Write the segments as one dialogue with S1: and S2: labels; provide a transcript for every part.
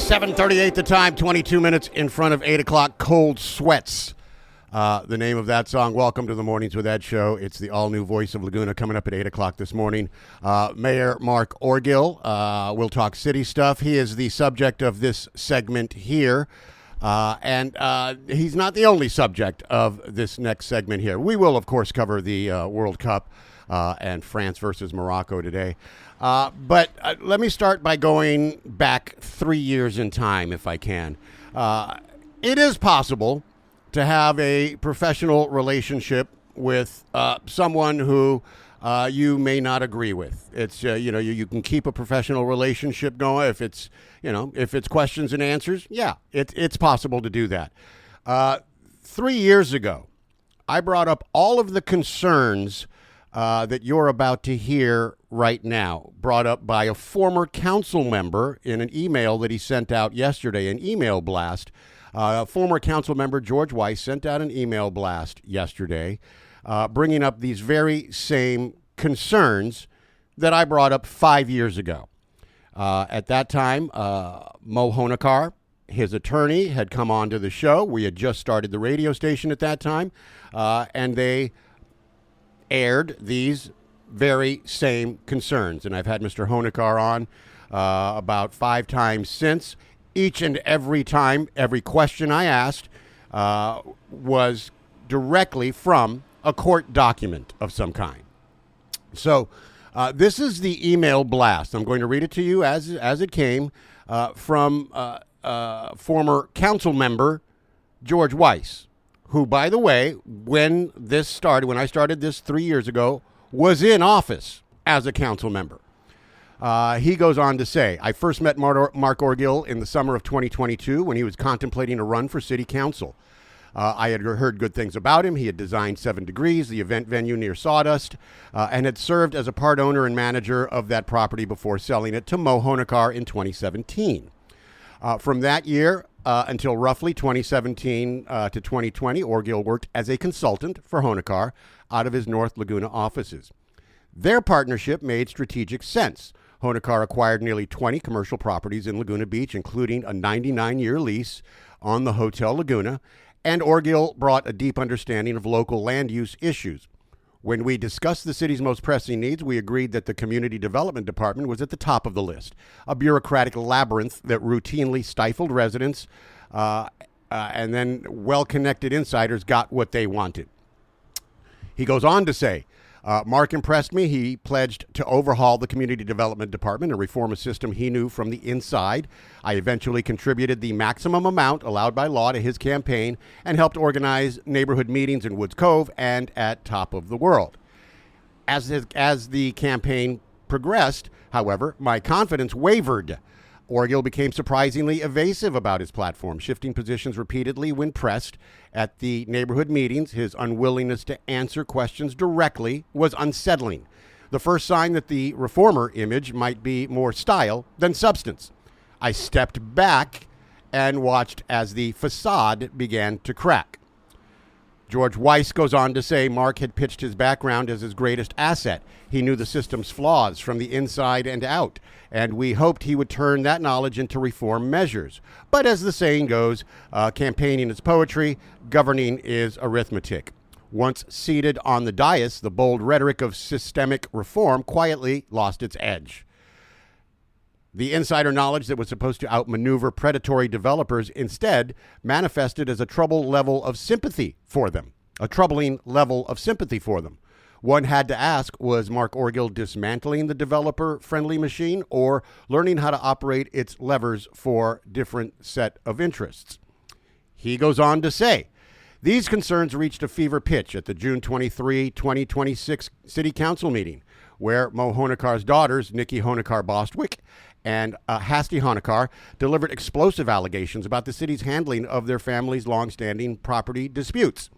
S1: 7:38 the time, 22 minutes in front of 8 o'clock. Cold Sweats, the name of that song. Welcome to the Mornings with Ed show. It's the all-new voice of Laguna coming up at 8 o'clock this morning. Mayor Mark Orgill will talk city stuff. He is the subject of this segment here. And he's not the only subject of this next segment here. We will, of course, cover the World Cup and France versus Morocco today. But let me start by going back 3 years in time, if I can. It is possible to have a professional relationship with someone who you may not agree with. It's you can keep a professional relationship going if it's questions and answers. Yeah, it's possible to do that. 3 years ago, I brought up all of the concerns that you're about to hear right now, brought up by a former council member in an email that he sent out yesterday, an email blast. Former council member George Weiss sent out an email blast yesterday, bringing up these very same concerns that I brought up 5 years ago. At that time, Mo Honekar, his attorney, had come on to the show. We had just started the radio station at that time, and they aired these very same concerns. And I've had Mr. Honekar on about 5 times since. Each and every time, every question I asked was directly from a court document of some kind. So this is the email blast. I'm going to read it to you as it came from former council member George Weiss, who, by the way, when I started this 3 years ago, was in office as a council member. He goes on to say, I first met Mark Orgill in the summer of 2022 when he was contemplating a run for city council. I had heard good things about him. He had designed 7 Degrees, the event venue near Sawdust, and had served as a part owner and manager of that property before selling it to Mo Honekar in 2017. From that year until roughly 2017 to 2020, Orgill worked as a consultant for Honekar out of his North Laguna offices. Their partnership made strategic sense. Honekar acquired nearly 20 commercial properties in Laguna Beach, including a 99-year lease on the Hotel Laguna, and Orgill brought a deep understanding of local land use issues. When we discussed the city's most pressing needs, we agreed that the Community Development Department was at the top of the list, a bureaucratic labyrinth that routinely stifled residents, and then well-connected insiders got what they wanted. He goes on to say, Mark impressed me. He pledged to overhaul the Community Development Department and reform a system he knew from the inside. I eventually contributed the maximum amount allowed by law to his campaign and helped organize neighborhood meetings in Woods Cove and at Top of the World. As the campaign progressed, however, my confidence wavered. Orgill became surprisingly evasive about his platform, shifting positions repeatedly when pressed. At the neighborhood meetings, his unwillingness to answer questions directly was unsettling. The first sign that the reformer image might be more style than substance. I stepped back and watched as the facade began to crack. George Weiss goes on to say Mark had pitched his background as his greatest asset. He knew the system's flaws from the inside and out, and we hoped he would turn that knowledge into reform measures. But as the saying goes, campaigning is poetry, governing is arithmetic. Once seated on the dais, the bold rhetoric of systemic reform quietly lost its edge. The insider knowledge that was supposed to outmaneuver predatory developers instead manifested as a troubling level of sympathy for them. One had to ask, was Mark Orgill dismantling the developer-friendly machine or learning how to operate its levers for different set of interests? He goes on to say, these concerns reached a fever pitch at the June 23, 2026 City Council meeting, where Mo Honekar's daughters, Nikki Honekar-Bostwick and Hasty Honekar, delivered explosive allegations about the city's handling of their family's longstanding property disputes.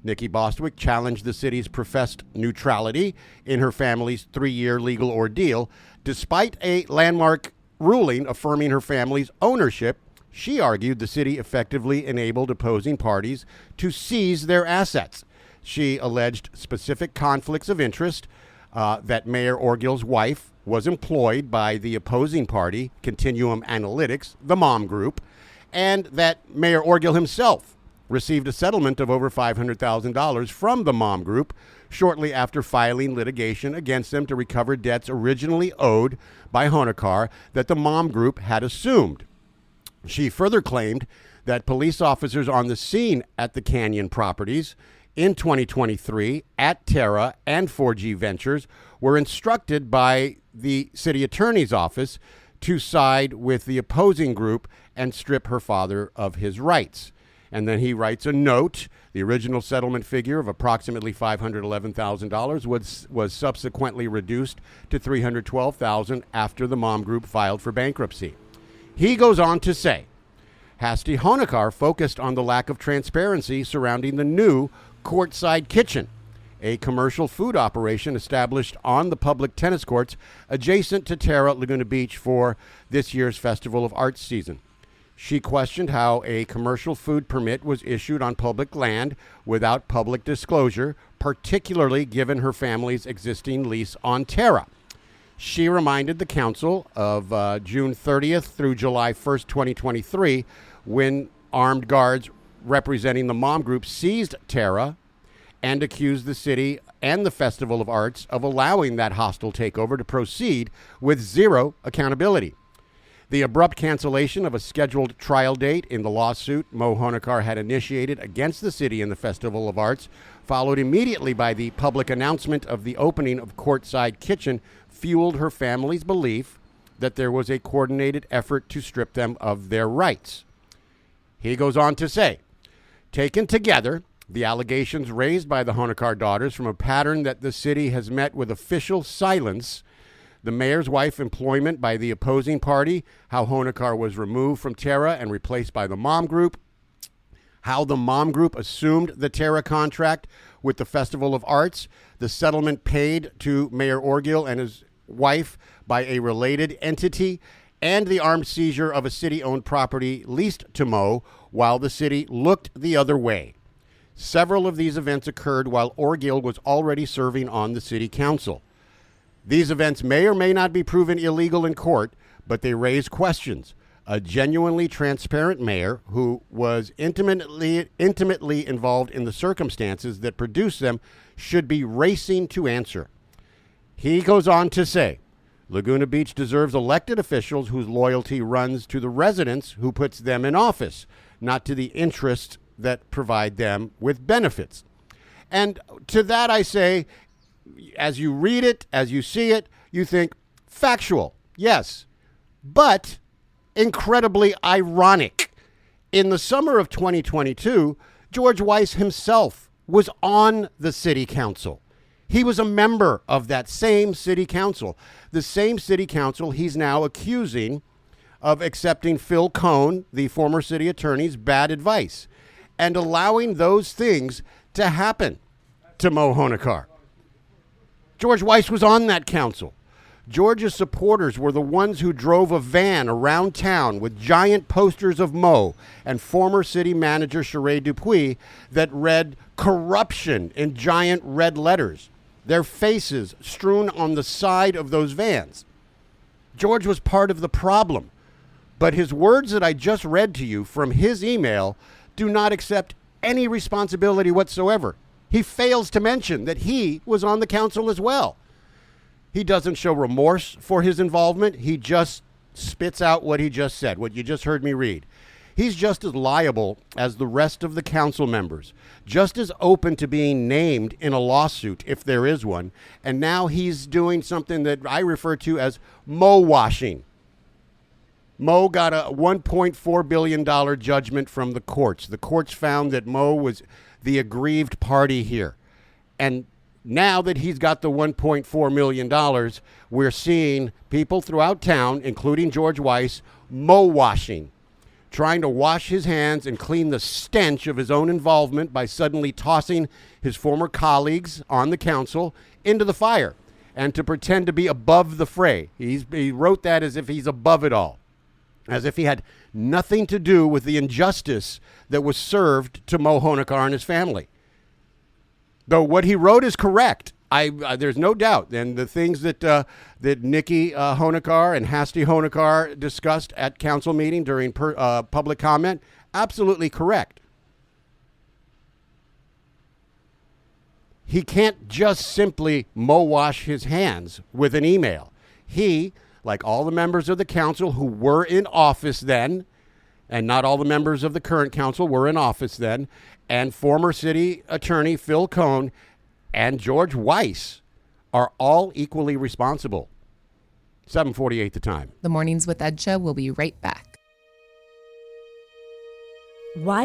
S1: Nikki Bostwick challenged the city's professed neutrality in her family's 3-year legal ordeal. Despite a landmark ruling affirming her family's ownership, she argued the city effectively enabled opposing parties to seize their assets. She alleged specific conflicts of interest that Mayor Orgill's wife was employed by the opposing party, Continuum Analytics, the mom group, and that Mayor Orgill himself received a settlement of over $500,000 from the mom group shortly after filing litigation against them to recover debts originally owed by Honacar that the mom group had assumed. She further claimed that police officers on the scene at the Canyon properties in 2023 at Terra and 4G Ventures were instructed by the city attorney's office to side with the opposing group and strip her father of his rights. And then he writes a note. The original settlement figure of approximately $511,000 was subsequently reduced to $312,000 after the mom group filed for bankruptcy. He goes on to say, Hasti Honacar focused on the lack of transparency surrounding the new Courtside Kitchen, a commercial food operation established on the public tennis courts adjacent to Terra Laguna Beach for this year's Festival of Arts season. She questioned how a commercial food permit was issued on public land without public disclosure, particularly given her family's existing lease on Terra. She reminded the council of June 30th through July 1st, 2023, when armed guards representing the mom group seized Terra and accused the city and the Festival of Arts of allowing that hostile takeover to proceed with zero accountability. The abrupt cancellation of a scheduled trial date in the lawsuit Mo Honacar had initiated against the city and the Festival of Arts, followed immediately by the public announcement of the opening of Courtside Kitchen, fueled her family's belief that there was a coordinated effort to strip them of their rights. He goes on to say, taken together, the allegations raised by the Honacar daughters from a pattern that the city has met with official silence, the mayor's wife employment by the opposing party, how Honacar was removed from Terra and replaced by the mom group, how the mom group assumed the Terra contract with the Festival of Arts, the settlement paid to Mayor Orgill and his wife by a related entity, and the armed seizure of a city-owned property leased to Mo while the city looked the other way. Several of these events occurred while Orgill was already serving on the city council. These events may or may not be proven illegal in court, but they raise questions. A genuinely transparent mayor who was intimately involved in the circumstances that produced them should be racing to answer. He goes on to say, Laguna Beach deserves elected officials whose loyalty runs to the residents who puts them in office, not to the interests that provide them with benefits. And to that I say, as you read it, as you see it, you think factual, yes, but incredibly ironic. In the summer of 2022, George Weiss himself was on the city council. He was a member of that same city council, the same city council he's now accusing of accepting Phil Cohn, the former city attorney's bad advice, and allowing those things to happen to Mo Honacar. George Weiss was on that council. George's supporters were the ones who drove a van around town with giant posters of Mo and former city manager Sheree Dupuis that read corruption in giant red letters, their faces strewn on the side of those vans. George was part of the problem, but his words that I just read to you from his email do not accept any responsibility whatsoever. He fails to mention that he was on the council as well. He doesn't show remorse for his involvement. He just spits out what he just said, what you just heard me read. He's just as liable as the rest of the council members, just as open to being named in a lawsuit if there is one. And now he's doing something that I refer to as Mo washing. Mo got a $1.4 billion judgment from the courts. The courts found that Mo was the aggrieved party here. And now that he's got the $1.4 million, we're seeing people throughout town, including George Weiss, Mo washing, trying to wash his hands and clean the stench of his own involvement by suddenly tossing his former colleagues on the council into the fire and to pretend to be above the fray. He wrote that as if he's above it all, as if he had nothing to do with the injustice that was served to Mo Honacar and his family. Though what he wrote is correct. There's no doubt. And the things that Nikki Honacar and Hasty Honacar discussed at council meeting during public comment, absolutely correct. He can't just simply wash his hands with an email. He, like all the members of the council who were in office then, and not all the members of the current council were in office then, and former city attorney Phil Cohn and George Weiss are all equally responsible. 7:48 the time.
S2: The Mornings with Ed show will be right back.
S3: Why